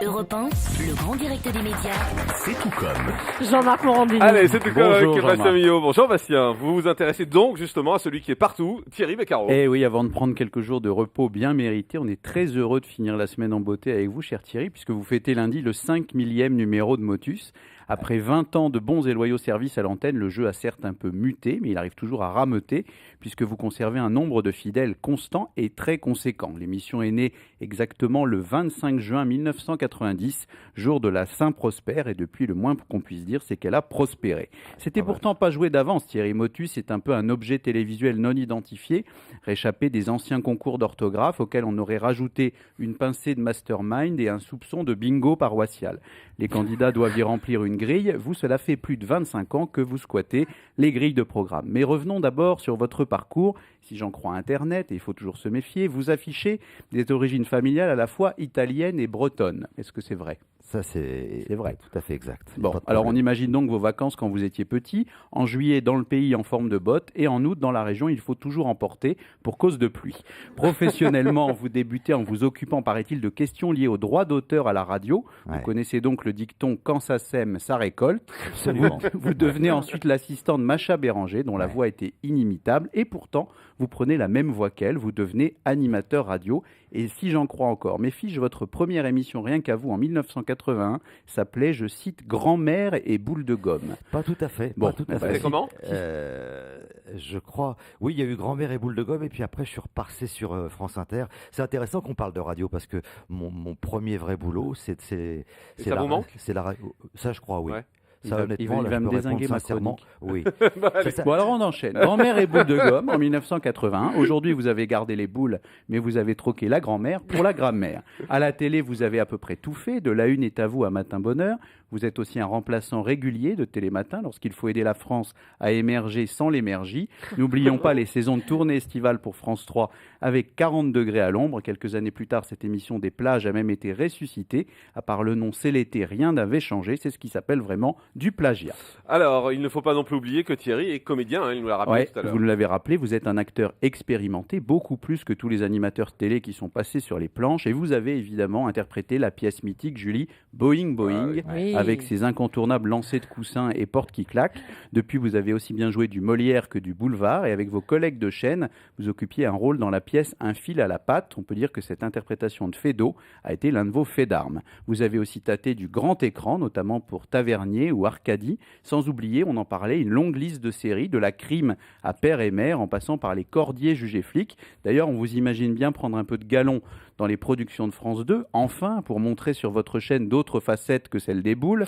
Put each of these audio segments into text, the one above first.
Europe 1, le grand direct des médias. C'est tout comme. Jean-Marc Morandini. Allez, c'est tout comme avec Bonjour, Bastien Jean-Marc. Millot. Bonjour Bastien, vous vous intéressez donc justement à celui qui est partout, Thierry Beccaro. Eh oui, avant de prendre quelques jours de repos bien mérités, on est très heureux de finir la semaine en beauté avec vous, cher Thierry, puisque vous fêtez lundi le 5 millième numéro de Motus. Après 20 ans de bons et loyaux services à l'antenne, le jeu a certes un peu muté, mais il arrive toujours à rameuter, puisque vous conservez un nombre de fidèles constant et très conséquent. L'émission est née exactement le 25 juin 1990, jour de la Saint-Prosper, et depuis, le moins qu'on puisse dire, c'est qu'elle a prospéré. C'était pourtant pas joué d'avance. Thierry Motus est un peu un objet télévisuel non identifié, réchappé des anciens concours d'orthographe auxquels on aurait rajouté une pincée de mastermind et un soupçon de bingo paroissial. Les candidats doivent y remplir une grille. Vous, cela fait plus de 25 ans que vous squattez les grilles de programme. Mais revenons d'abord sur votre parcours. Si j'en crois Internet, et il faut toujours se méfier, vous affichez des origines familiales à la fois italiennes et bretonnes. Est-ce que c'est vrai ? Ça, c'est vrai. Tout à fait exact. Bon, alors on imagine donc vos vacances quand vous étiez petit, en juillet dans le pays en forme de botte, et en août dans la région, il faut toujours emporter pour cause de pluie. Professionnellement, vous débutez en vous occupant, paraît-il, de questions liées aux droits d'auteur à la radio. Vous Ouais. connaissez donc le dicton « quand ça sème, ça récolte ». Absolument. Vous devenez ensuite l'assistant de Macha Béranger, dont la Ouais. voix était inimitable, et pourtant, vous prenez la même voix qu'elle, vous devenez animateur radio. Et si j'en crois encore mes fiches, votre première émission rien qu'à vous en 1981 s'appelait, je cite, Grand-mère et boule de gomme. Pas tout à fait. Bon, pas tout à bah, fait. c'est comment Je crois. Oui, il y a eu Grand-mère et boule de gomme, et puis après, je suis repassé sur France Inter. C'est intéressant qu'on parle de radio parce que mon premier vrai boulot, c'est ça vous manque c'est la radio. Ça, je crois, oui. Ouais. Il Ça, va- honnêtement, il va là, je me peux répondre dézinguer ma sincèrement. Oui. Bah, allez. C'est ça. Bon, alors on enchaîne. Grand-mère et boule de gomme en 1981. Aujourd'hui, vous avez gardé les boules, mais vous avez troqué la grand-mère pour la grammaire. À la télé, vous avez à peu près tout fait. De la une est à vous à Matin Bonheur. Vous êtes aussi un remplaçant régulier de Télématin lorsqu'il faut aider la France à émerger sans l'émergie. N'oublions pas les saisons de tournée estivale pour France 3 avec 40 degrés à l'ombre. Quelques années plus tard, cette émission des plages a même été ressuscitée. À part le nom C'est l'été, rien n'avait changé. C'est ce qui s'appelle vraiment du plagiat. Alors, il ne faut pas non plus oublier que Thierry est comédien, hein, il nous l'a rappelé Ouais, tout à l'heure. vous nous l'avez rappelé, vous êtes un acteur expérimenté, beaucoup plus que tous les animateurs télé qui sont passés sur les planches. Et vous avez évidemment interprété la pièce mythique Julie, Boing Boing, Oui. avec ses incontournables lancers de coussins et portes qui claquent. Depuis, vous avez aussi bien joué du Molière que du Boulevard. Et avec vos collègues de chaîne, vous occupiez un rôle dans la pièce Un fil à la patte. On peut dire que cette interprétation de Feydeau a été l'un de vos faits d'armes. Vous avez aussi tâté du grand écran, notamment pour Tavernier ou Arcadie. Sans oublier, on en parlait, une longue liste de séries, de la crime à père et mère, en passant par les Cordiers jugés flics. D'ailleurs, on vous imagine bien prendre un peu de galon dans les productions de France 2, enfin, pour montrer sur votre chaîne d'autres facettes que celle des boules.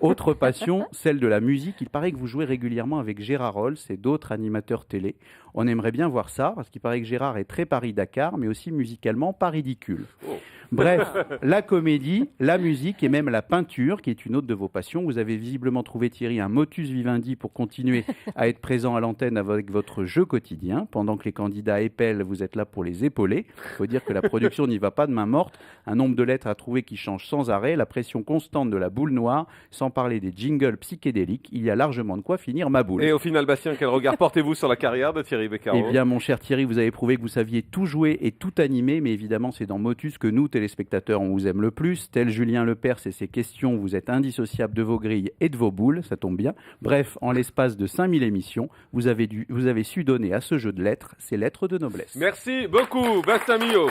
Autre passion, celle de la musique. Il paraît que vous jouez régulièrement avec Gérard Rolls et d'autres animateurs télé. On aimerait bien voir ça, parce qu'il paraît que Gérard est très Paris-Dakar, mais aussi musicalement pas ridicule. Oh. Bref, la comédie, la musique et même la peinture, qui est une autre de vos passions. Vous avez visiblement trouvé, Thierry, un motus vivendi pour continuer à être présent à l'antenne avec votre jeu quotidien. Pendant que les candidats épellent, vous êtes là pour les épauler. Il faut dire que la production n'y va pas de main morte. Un nombre de lettres à trouver qui change sans arrêt, la pression constante de la boule noire, sans parler des jingles psychédéliques. Il y a largement de quoi finir ma boule. Et au final, Bastien, quel regard portez-vous sur la carrière de Thierry Beccaro? Eh bien, mon cher Thierry, vous avez prouvé que vous saviez tout jouer et tout animer, mais évidemment, c'est dans Motus que nous, téléspectateurs, on vous aime le plus. Tel Julien Lepers et ses questions, vous êtes indissociable de vos grilles et de vos boules, ça tombe bien. Bref, en l'espace de 5000 émissions, vous avez su donner à ce jeu de lettres ses lettres de noblesse. Merci beaucoup, Bastien Millot.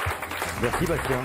Merci, Bastien.